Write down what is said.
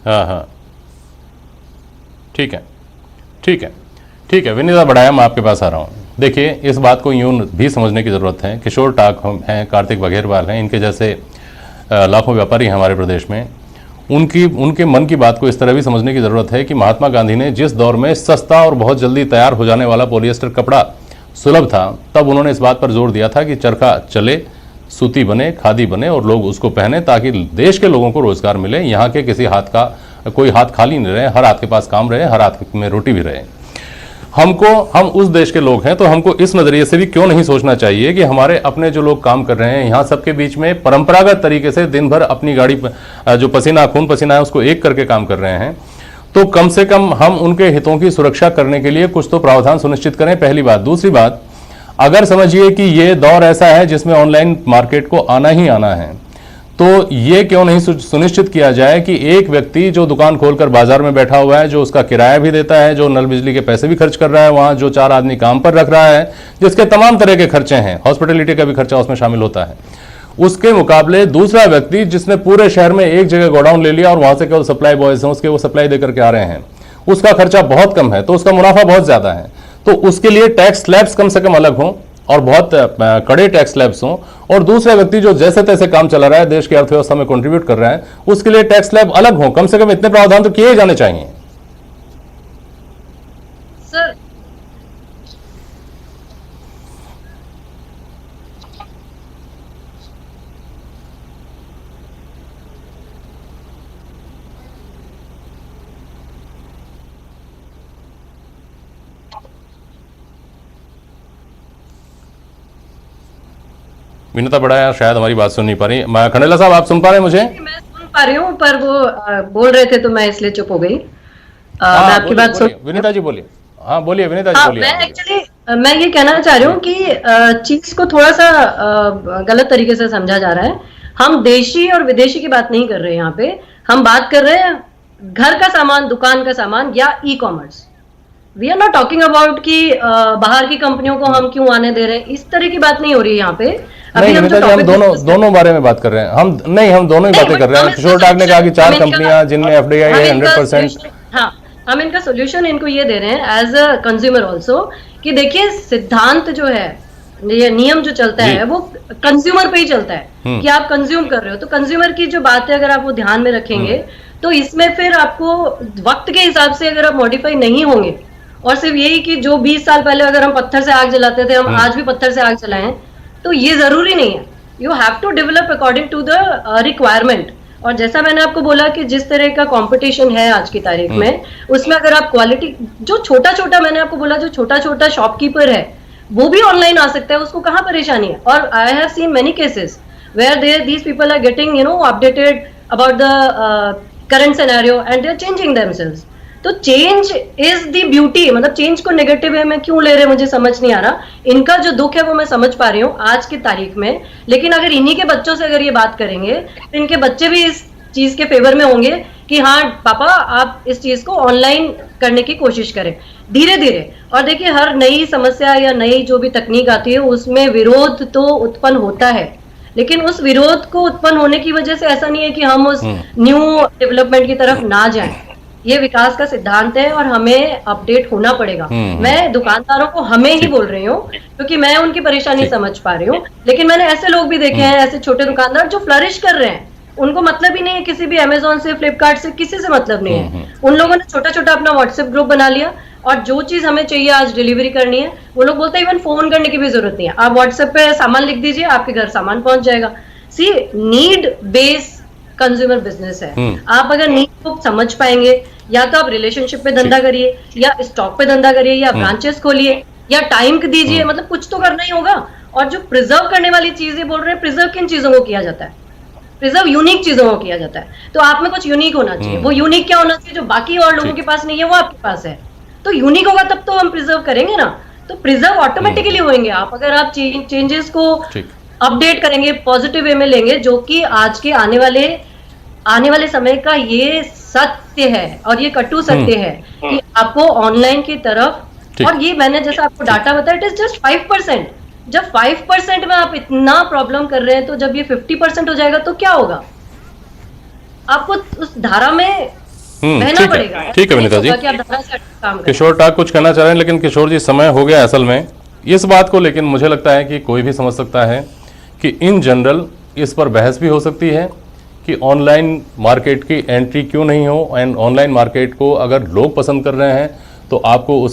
हाँ हाँ, ठीक है, ठीक है, ठीक है। विनीता बढ़ाया, मैं आपके पास आ रहा हूँ। देखिए, इस बात को यूं भी समझने की ज़रूरत है, किशोर टाक हैं, कार्तिक बघेलवाल हैं, इनके जैसे लाखों व्यापारी हैं हमारे प्रदेश में। उनके मन की बात को इस तरह भी समझने की ज़रूरत है कि महात्मा गांधी ने जिस दौर में सस्ता और बहुत जल्दी तैयार हो जाने वाला पॉलिएस्टर कपड़ा सुलभ था, तब उन्होंने इस बात पर जोर दिया था कि चरखा चले, सूती बने, खादी बने और लोग उसको पहने, ताकि देश के लोगों को रोजगार मिले, यहाँ के किसी हाथ का कोई हाथ खाली नहीं रहे, हर हाथ के पास काम रहे, हर हाथ में रोटी भी रहे। हम उस देश के लोग हैं, तो हमको इस नज़रिए से भी क्यों नहीं सोचना चाहिए कि हमारे अपने जो लोग काम कर रहे हैं यहाँ सबके बीच में परंपरागत तरीके से दिन भर अपनी गाड़ी जो खून पसीना है उसको एक करके काम कर रहे हैं, तो कम से कम हम उनके हितों की सुरक्षा करने के लिए कुछ तो प्रावधान सुनिश्चित करें, पहली बात। दूसरी बात, अगर समझिए कि ये दौर ऐसा है जिसमें ऑनलाइन मार्केट को आना ही आना है, तो ये क्यों नहीं सुनिश्चित किया जाए कि एक व्यक्ति जो दुकान खोलकर बाजार में बैठा हुआ है, जो उसका किराया भी देता है, जो नल बिजली के पैसे भी खर्च कर रहा है, वहाँ जो 4 आदमी काम पर रख रहा है, जिसके तमाम तरह के खर्चे हैं, हॉस्पिटलिटी का भी खर्चा उसमें शामिल होता है, उसके मुकाबले दूसरा व्यक्ति जिसने पूरे शहर में एक जगह गोडाउन ले लिया और वहाँ से केवल सप्लाई बॉयज हैं, उसके वो सप्लाई देकर के आ रहे हैं, उसका खर्चा बहुत कम है, तो उसका मुनाफा बहुत ज़्यादा है, तो उसके लिए टैक्स स्लैब्स कम से कम अलग हों और बहुत कड़े टैक्स स्लैब्स हों। और दूसरा व्यक्ति जो जैसे तैसे काम चला रहा है, देश की अर्थव्यवस्था में कंट्रीब्यूट कर रहा है, उसके लिए टैक्स स्लैब अलग हों। कम से कम इतने प्रावधान तो किए जाने चाहिए। सर विनीता बढ़ाया शायद हमारी बात सुन नहीं पा रही। खंडेला साहब, आप सुन पा रहे हैं मुझे? मैं सुन पा रही हूँ, पर वो बोल रहे थे तो मैं इसलिए चुप हो गई। मैं हाँ, आपकी बात सुन। विनीता जी बोलिए। हाँ बोलिए विनीता जी, हाँ, बोलिए, मैं आप बोलिए। एक्चुअली मैं ये कहना चाह रही हूँ कि चीज को थोड़ा सा गलत तरीके से समझा जा रहा है। हम देशी और विदेशी की बात नहीं कर रहे हैं यहाँ पे। हम बात कर रहे हैं घर का सामान, दुकान का सामान या e commerce. We are not talking about कि बाहर की कंपनियों को हम क्यों आने दे रहे हैं, इस तरह की बात नहीं हो रही है यहाँ पे। अभी नहीं हम जो विनीता जी, हम टॉपिक दोनों बारे में बात कर रहे हैं। हम दोनों ही बातें कर रहे हैं। किशोर टाक ने कहा कि 4 कंपनियां जिनमें एफडीआई है 100%। हाँ, हम इनका सोल्यूशन इनको ये दे रहे हैं एज अ कंज्यूमर ऑल्सो, कि देखिए सिद्धांत जो है, ये नियम जो चलता है वो कंज्यूमर पे ही चलता है कि आप कंज्यूम कर रहे हो। तो कंज्यूमर की जो बात है अगर आप वो ध्यान में रखेंगे तो इसमें फिर आपको वक्त के हिसाब से अगर आप मॉडिफाई नहीं होंगे, और सिर्फ यही कि जो 20 साल पहले अगर हम पत्थर से आग जलाते थे, हम आज भी पत्थर से आग जलाएं, तो ये जरूरी नहीं है। You have to develop according to the requirement. और जैसा मैंने आपको बोला कि जिस तरह का कंपटीशन है आज की तारीख में, उसमें अगर आप क्वालिटी, जो छोटा छोटा, मैंने आपको बोला जो छोटा छोटा शॉपकीपर है वो भी ऑनलाइन आ सकता है, उसको कहाँ परेशानी है। और I have seen many cases where these people are getting updated about the current scenario and they are changing themselves. तो चेंज इज द ब्यूटी। मतलब चेंज को नेगेटिव वे में क्यों ले रहे, मुझे समझ नहीं आ रहा। इनका जो दुख है वो मैं समझ पा रही हूँ आज की तारीख में, लेकिन अगर इन्हीं के बच्चों से अगर ये बात करेंगे तो इनके बच्चे भी इस चीज के फेवर में होंगे कि हाँ पापा आप इस चीज को ऑनलाइन करने की कोशिश करें धीरे धीरे। और देखिए हर नई समस्या या नई जो भी तकनीक आती है उसमें विरोध तो उत्पन्न होता है, लेकिन उस विरोध को उत्पन्न होने की वजह से ऐसा नहीं है कि हम उस न्यू डेवलपमेंट की तरफ ना जाएं। ये विकास का सिद्धांत है और हमें अपडेट होना पड़ेगा। मैं दुकानदारों को हमें ही बोल रही हूँ क्योंकि मैं उनकी परेशानी समझ पा रही हूँ, लेकिन मैंने ऐसे लोग भी देखे हैं, ऐसे छोटे दुकानदार जो फ्लरिश कर रहे हैं, उनको मतलब ही नहीं है किसी भी अमेजोन से, फ्लिपकार्ट से, किसी से मतलब नहीं है। उन लोगों ने छोटा छोटा अपना व्हाट्सएप ग्रुप बना लिया और जो चीज हमें चाहिए आज डिलीवरी करनी है, वो लोग बोलते हैं इवन फोन करने की भी जरूरत नहीं है, आप व्हाट्सएप पे सामान लिख दीजिए, आपके घर सामान पहुंच जाएगा। सी नीड बेस कंज्यूमर बिजनेस है। आप अगर नीड को समझ पाएंगे, या तो आप रिलेशनशिप पे धंधा करिए, या स्टॉक पे धंधा करिए, या ब्रांचेस खोलिए, या टाइम दीजिए, मतलब कुछ तो करना ही होगा। और जो प्रिजर्व करने वाली चीजें बोल रहे हैं, प्रिजर्व किन चीजों को किया जाता है? प्रिजर्व यूनिक चीजों को किया जाता है। तो आप में कुछ यूनिक होना चाहिए। वो यूनिक क्या होना चाहिए जो बाकी और लोगों के पास नहीं है, वो आपके पास है। तो यूनिक होगा तब तो हम प्रिजर्व करेंगे ना। तो प्रिजर्व ऑटोमेटिकली होंगे आप अगर आप चेंजेस को अपडेट करेंगे, पॉजिटिव वे में लेंगे, जो कि आज के आने वाले समय का ये सत्य है और ये कटु सत्य है कि आपको ऑनलाइन की तरफ, और ये मैंने जैसा आपको डाटा बताया, इट इज जस्ट 5%। जब 5% में आप इतना प्रॉब्लम कर रहे हैं, तो जब ये 50% हो जाएगा तो क्या होगा? आपको उस धारा में रहना ठीक है, पड़ेगा। ठीक है विनीता ऐसा जी। नहीं होगा कि आप दादा से काम करें। किशोर टाक कुछ कहना चाह रहे हैं, लेकिन किशोर जी समय हो गया असल में इस बात को, लेकिन मुझे लगता है कि कोई भी समझ सकता है कि इन जनरल इस पर बहस भी हो सकती है कि ऑनलाइन मार्केट की एंट्री क्यों नहीं हो, एंड ऑनलाइन मार्केट को अगर लोग पसंद कर रहे हैं तो आपको उस